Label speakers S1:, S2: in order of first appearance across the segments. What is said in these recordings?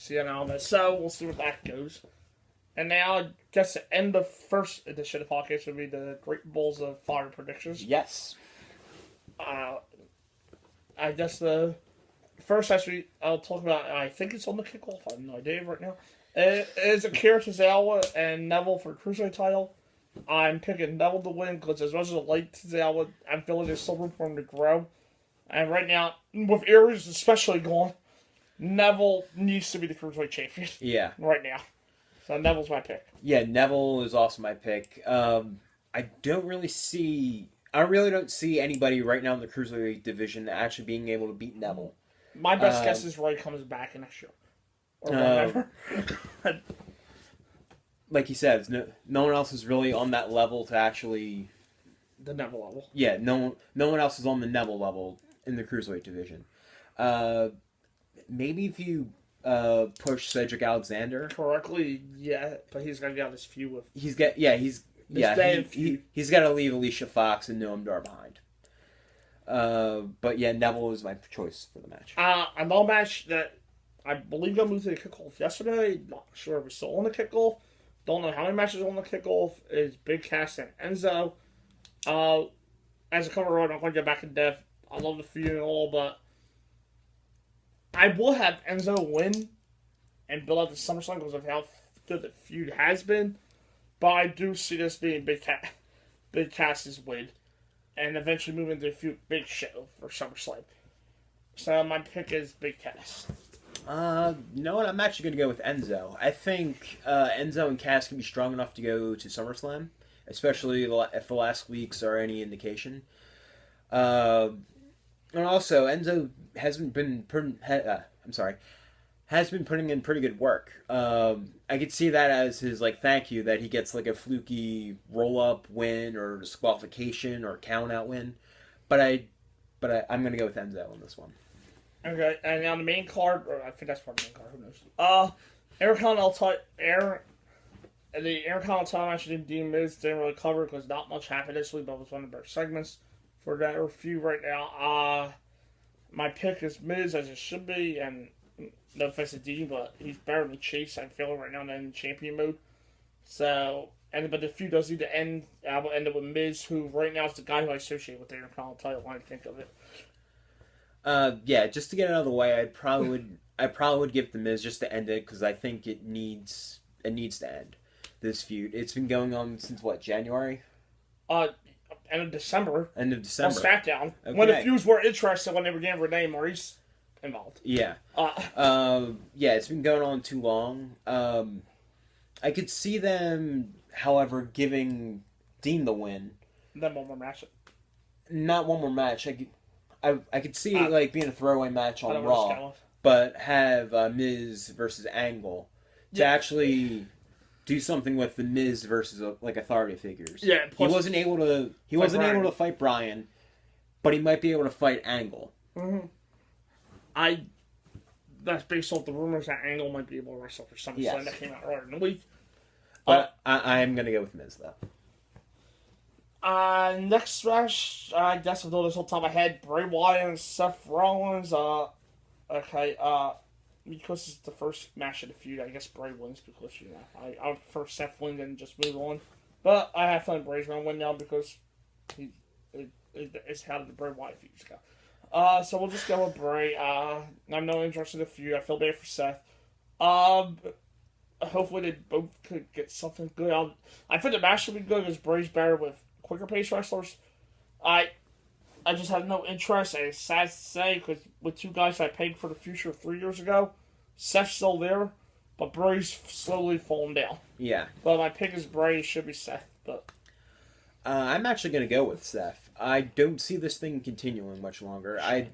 S1: see an element. So we'll see where that goes. And now, I guess to end the first edition of the podcast would be the Great Balls of Fire predictions.
S2: Yes.
S1: I guess the first match I'll talk about, I think it's on the kickoff, I have no idea right now. It is Akira Tozawa and Neville for the Cruiserweight title. I'm picking Neville to win because as much as I like Tozawa, I'm feeling there's still room for him to grow. And right now, with Aries especially gone, Neville needs to be the Cruiserweight champion.
S2: Yeah.
S1: Right now. So Neville's my pick.
S2: Yeah, Neville is also my pick. I really don't see anybody right now in the Cruiserweight division actually being able to beat Neville.
S1: My best guess is Ray comes back next year. Or whatever.
S2: Like he says, no one else is really on that level to actually...
S1: The Neville level.
S2: Yeah, no one else is on the Neville level in the Cruiserweight division. Maybe if you push Cedric Alexander
S1: correctly, yeah, but he's got to get out this feud with...
S2: He's got to leave Alicia Fox and Noam Dar behind. But yeah, Neville is my choice for the match.
S1: Another match that I believe got moved to the kickoff yesterday. Not sure if it's still on the kickoff. Don't know how many matches are on the kickoff. Is Big Cass and Enzo. As a cover road, I'm going to get back in depth. I love the feud and all, but I will have Enzo win and build out the SummerSlam because of how good the feud has been. But I do see this being Big Cass's win. And eventually move into a feud Big Show for SummerSlam. So my pick is Big Cass.
S2: You know what? I'm actually going to go with Enzo. I think Enzo and Cass can be strong enough to go to SummerSlam, especially if the last weeks are any indication. And also, Enzo has been putting in pretty good work. I could see that as his thank you that he gets a fluky roll up win or disqualification or count out win. But I'm going to go with Enzo on this one.
S1: Okay, and on the main card, or I think that's part of the main card, who knows? The Intercontinental title match didn't Dean Miz didn't really cover because not much happened this week, but it was one of the better segments for that review right now. My pick is Miz, as it should be, and no offense to Dean, but he's better than Chase, I feel, right now in champion mode. So, but the feud does need to end. I will end up with Miz, who right now is the guy who I associate with the Intercontinental title when I think of it.
S2: Yeah, just to get it out of the way, I probably would give the Miz just to end it because I think it needs to end this feud. It's been going on since January?
S1: End of December.
S2: On
S1: SmackDown.
S2: Okay.
S1: When the feuds were interesting when they were getting Renee Maurice involved.
S2: Yeah. Yeah, it's been going on too long. I could see them, however, giving Dean the win.
S1: Then one more match.
S2: Not one more match. I could see it being a throwaway match on Raw, but have Miz versus Angle to actually do something with the Miz versus authority figures.
S1: Yeah,
S2: he wasn't able to fight Bryan, but he might be able to fight Angle.
S1: Mm-hmm. That's based off the rumors that Angle might be able to wrestle for SummerSlam that came out earlier in the week.
S2: But I'm gonna go with Miz though.
S1: Next match, I guess with all this whole time I had Bray Wyatt and Seth Rollins. Because it's the first match of the feud, I guess Bray wins because I would prefer Seth win and just move on. But I have fun Bray's gonna win now because it's how the Bray Wyatt feuds go. So we'll just go with Bray. I'm no interest in the feud. I feel bad for Seth. Hopefully they both could get something good. I think the match should be good because Bray's better with quicker pace wrestlers. I just have no interest, and it's sad to say, because with two guys I paid for the future 3 years ago, Seth's still there, but Bray's slowly falling down.
S2: Yeah.
S1: But my pick is Bray, it should be Seth, but...
S2: I'm actually going to go with Seth. I don't see this thing continuing much longer. I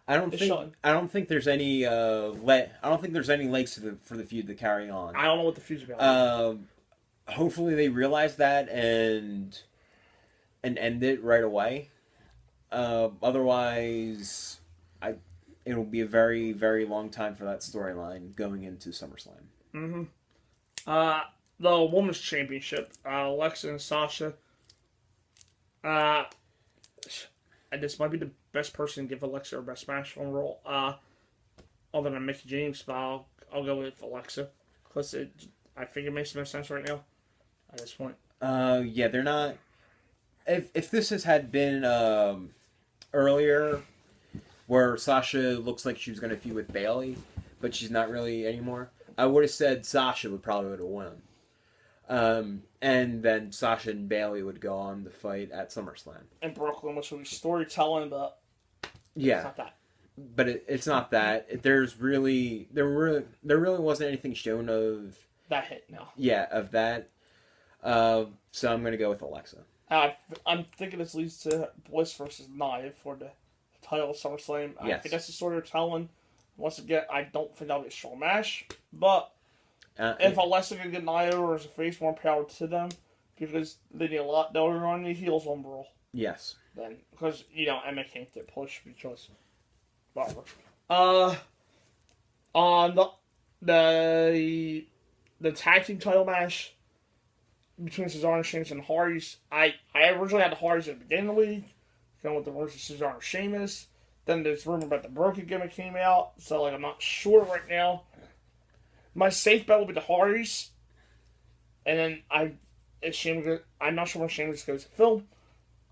S2: don't think there's any legs for the feud to carry on.
S1: I don't know what the feud's about.
S2: Hopefully they realize that and end it right away. Otherwise, it'll be a very, very long time for that storyline going into SummerSlam.
S1: Mm-hmm. The Women's Championship, Alexa and Sasha. And this might be the best person to give Alexa her best match on Raw. other than Mickey James, but I'll go with Alexa. Because I think it makes the most sense right now at this point.
S2: Yeah, they're not. If this had been earlier, where Sasha looks like she was going to feud with Bailey, but she's not really anymore, I would have said Sasha would probably have won. And then Sasha and Bailey would go on the fight at SummerSlam.
S1: In Brooklyn, which would be storytelling, but
S2: yeah,
S1: it's not that.
S2: But it's not that. There really wasn't anything shown of
S1: that hit. No.
S2: Yeah, of that. So I'm gonna go with Alexa.
S1: I'm thinking this leads to Bliss versus Nia for the title of SummerSlam.
S2: Yes.
S1: I think that's the storytelling. Once again, I don't think that'll be a strong match, but. If Alexa can get Nia over as a face, more power to them, because they need a lot. They'll run the heels on Brawl.
S2: Yes.
S1: Then, because Emma can't get pushed because whatever. On the tag team title match between Cesaro and Sheamus and Hardys, I originally had the Hardys at the beginning of the week, going with the versus Cesaro and Sheamus. Then this rumor about the broken gimmick came out, so I'm not sure right now. My safe bet will be the Hardys, and then I'm not sure when Sheamus goes to film,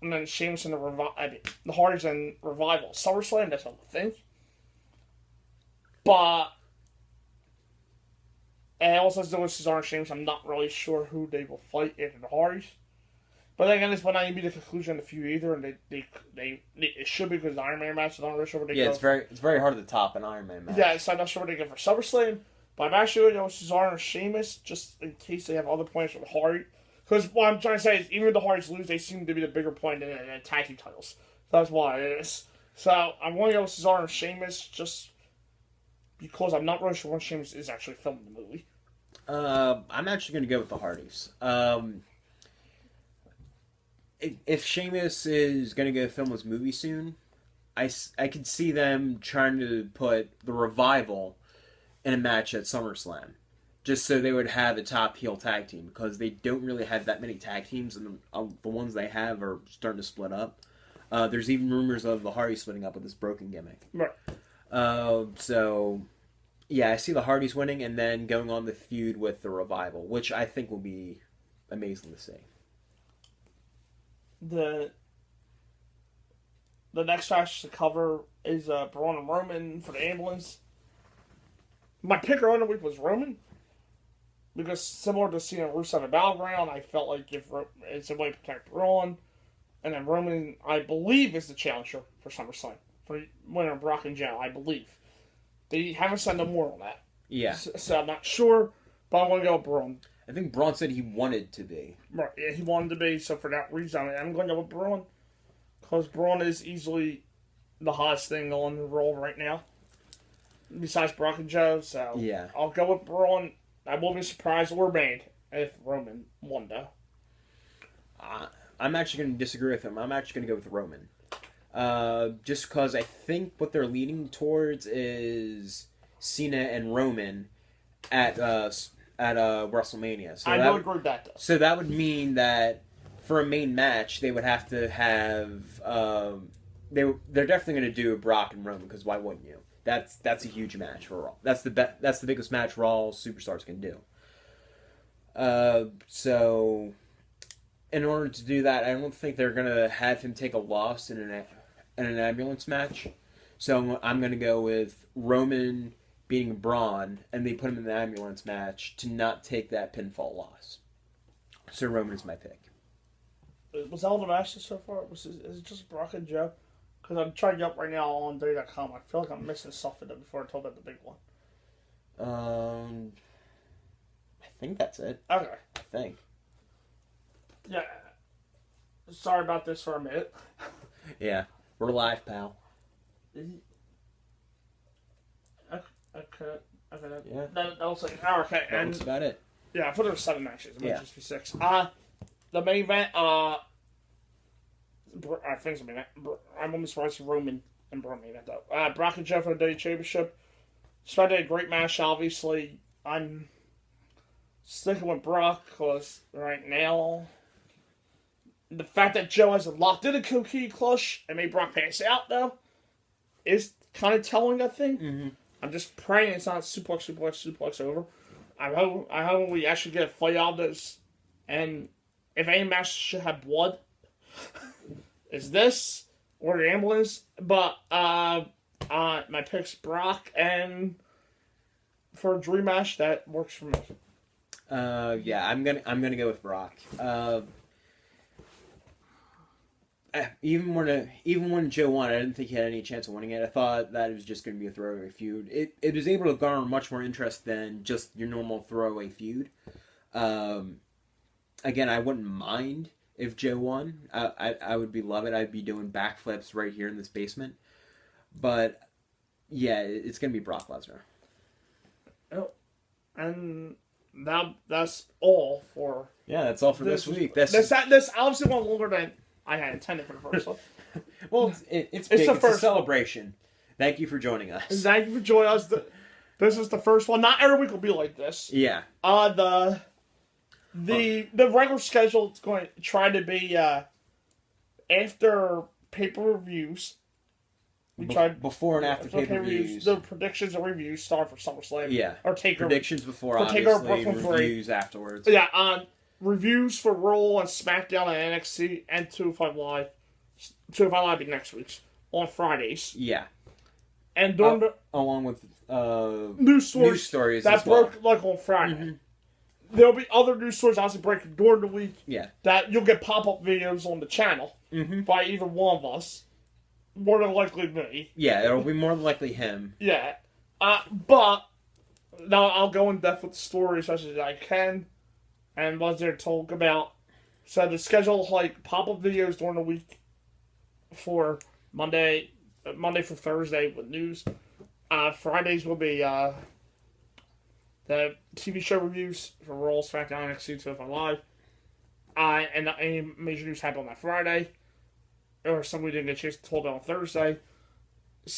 S1: and then Sheamus and the Hardys and Revival SummerSlam. That's what I think. But and also as though with Cesaro and Sheamus, I'm not really sure who they will fight in the Hardys. But then again, this might not even be the conclusion of the feud either, and it should be because the Iron Man match is not really sure what they go.
S2: It's very hard to top an Iron Man match.
S1: Yeah, so I'm not sure what they go for SummerSlam. But I'm actually going to go with Cesaro and Sheamus, just in case they have other points with Hardy. Because what I'm trying to say is, even if the Hardys lose, they seem to be the bigger point in the tag team titles. So that's why it is. So I'm going to go with Cesaro and Sheamus, just because I'm not really sure when Sheamus is actually filming the movie.
S2: I'm actually going to go with the Hardys. If Sheamus is going to go film his movie soon, I could see them trying to put the Revival in a match at SummerSlam, just so they would have a top heel tag team, because they don't really have that many tag teams, and the ones they have are starting to split up. There's even rumors of the Hardys splitting up with this broken gimmick.
S1: Right.
S2: So, yeah, I see the Hardys winning and then going on the feud with the Revival, which I think will be amazing to see.
S1: The next match to cover is Braun and Roman for the ambulance. My pick earlier in the week was Roman, because similar to seeing Rusev at Battleground, I felt like if it's a way to protect Braun, and then Roman, I believe, is the challenger for SummerSlam for winner Brock and Joe. I believe they haven't said no more on that.
S2: Yeah.
S1: So I'm not sure, but I'm going to go with Braun.
S2: I think Braun said he wanted to be.
S1: Right, yeah, he wanted to be. So for that reason, I'm going to go with Braun, because Braun is easily the hottest thing on the roll right now, besides Brock and Joe. So
S2: yeah,
S1: I'll go with Braun. I won't be surprised or mad if Roman won, though.
S2: I'm actually going to disagree with him. I'm actually going to go with Roman. Just because I think what they're leaning towards is Cena and Roman at WrestleMania. So
S1: I would agree with that, though.
S2: So that would mean that for a main match, they would have to have... they're definitely going to do Brock and Roman, because why wouldn't you? That's a huge match for Raw. That's the biggest match Raw superstars can do. So in order to do that, I don't think they're gonna have him take a loss in an ambulance match. So I'm gonna go with Roman beating Braun, and they put him in the ambulance match to not take that pinfall loss. So Roman is my pick.
S1: Was all the matches so far? Is it just Brock and Joe? Because I'm trying to get up right now on WWE.com. I feel like I'm missing stuff in it before I told about the big one.
S2: I think that's it.
S1: Okay.
S2: I think.
S1: Yeah. Sorry about this for a minute.
S2: Yeah. We're live, pal.
S1: Okay.
S2: Yeah.
S1: That was like, oh, okay.
S2: That looks about it.
S1: Yeah, I thought there were 7 matches. It might
S2: Yeah.
S1: just be 6. The main event, I think it's the main event. I'm almost surprised Roman and Braun main event, though. Brock and Jeff for the WWE Championship. Despite a great match, obviously, I'm sticking with Brock, because right now, the fact that Joe hasn't locked in a Kooky clutch and made Brock pass out, though, is kind of telling, I think.
S2: Mm-hmm.
S1: I'm just praying it's not suplex over. I hope we actually get a fight out of this. And if any match should have blood, is this or the ambulance? But my pick's Brock, and for a dream match that works for me.
S2: Yeah, I'm gonna go with Brock. Even when Joe won, I didn't think he had any chance of winning it. I thought that it was just going to be a throwaway feud. It was able to garner much more interest than just your normal throwaway feud. Again, I wouldn't mind if Joe won. I would love it. I'd be doing backflips right here in this basement. But yeah, it's going to be Brock Lesnar.
S1: Oh, and that's all for.
S2: Yeah, that's all for this week. This
S1: obviously went longer than I had intended for the first one.
S2: Well, it's big. It's a celebration. Thank you for joining us.
S1: Thank you for joining us. This is the first one. Not every week will be like this.
S2: Yeah.
S1: The regular schedule is going to try to be after pay-per-views. We tried
S2: before and after pay-per-views.
S1: The predictions and reviews start for SummerSlam.
S2: Yeah.
S1: Or Takeover.
S2: Predictions before,
S1: for
S2: obviously.
S1: Brooklyn
S2: Reviews afterwards.
S1: Yeah. Reviews for Raw and SmackDown and NXT and 205 Live. 205 Live will be next week's on Fridays.
S2: Yeah.
S1: And during
S2: along with
S1: news stories that broke like on Friday. Mm-hmm. There'll be other news stories obviously breaking during the week.
S2: Yeah. That
S1: you'll get pop-up videos on the channel by either one of us. More than likely me.
S2: Yeah, it'll be more than likely him.
S1: Yeah. But now I'll go in depth with the story as much as I can. And what they're talk about. So the schedule like pop-up videos during the week for Monday for Thursday with news. Fridays will be the TV show reviews for Raw, SmackDown, NXT, 205 Live. And any major news happened on that Friday. Or some we didn't get a chance to talk about on Thursday. The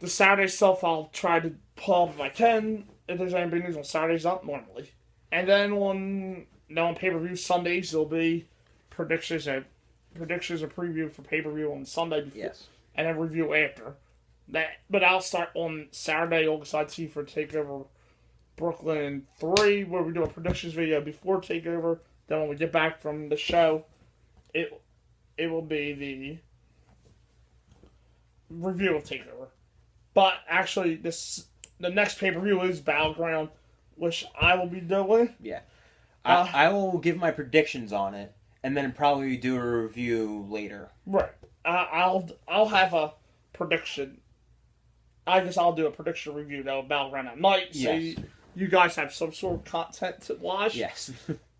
S1: Saturday stuff I'll try to pull up if I can. If there's any big news on Saturdays, not normally. And then on pay-per-view Sundays, there'll be predictions and preview for pay-per-view on Sunday before.
S2: Yes.
S1: And then review after. But I'll start on Saturday, August 19th for TakeOver Brooklyn 3, where we do a predictions video before TakeOver. Then when we get back from the show, it will be the review of TakeOver. But actually, the next pay-per-view is Battleground, which I will be doing.
S2: Yeah. I will give my predictions on it, and then probably do a review later.
S1: Right. I'll have a prediction. I guess I'll do a prediction review, though, Battleground at night, so
S2: yes.
S1: you guys have some sort of content to watch.
S2: Yes.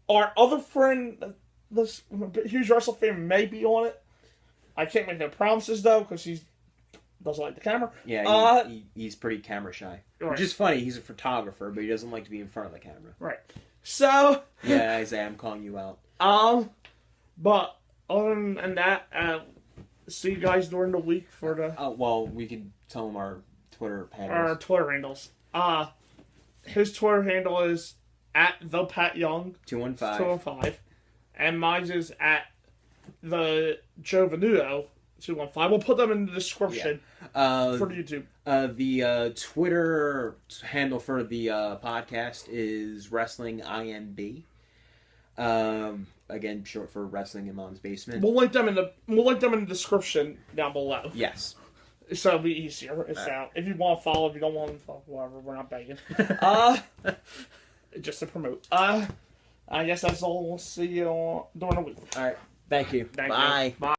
S1: Our other friend, this huge wrestling fan, may be on it. I can't make no promises, though, because he doesn't like the camera.
S2: Yeah, he's pretty camera shy.
S1: Right.
S2: Which is funny. He's a photographer, but he doesn't like to be in front of the camera.
S1: Right. So...
S2: Yeah, Isaiah, I'm calling you out.
S1: But other than that, see you guys during the week for the...
S2: well, we can tell him our Twitter handles.
S1: Our Twitter handles. His Twitter handle is @ThePatYoung 215. And mine is @TheJoeVenuto 215. We'll put them in the description for the YouTube.
S2: The Twitter handle for the podcast is WrestlingIMB. Again, short for Wrestling in Mom's Basement.
S1: We'll link them in the description down below.
S2: Yes.
S1: So it'll be easier. If you want to follow, if you don't want to follow, whatever, we're not begging. Just to promote. I guess that's all. We'll see you during the week.
S2: All right. Thank you.
S1: Thank
S2: Bye.
S1: You. Bye.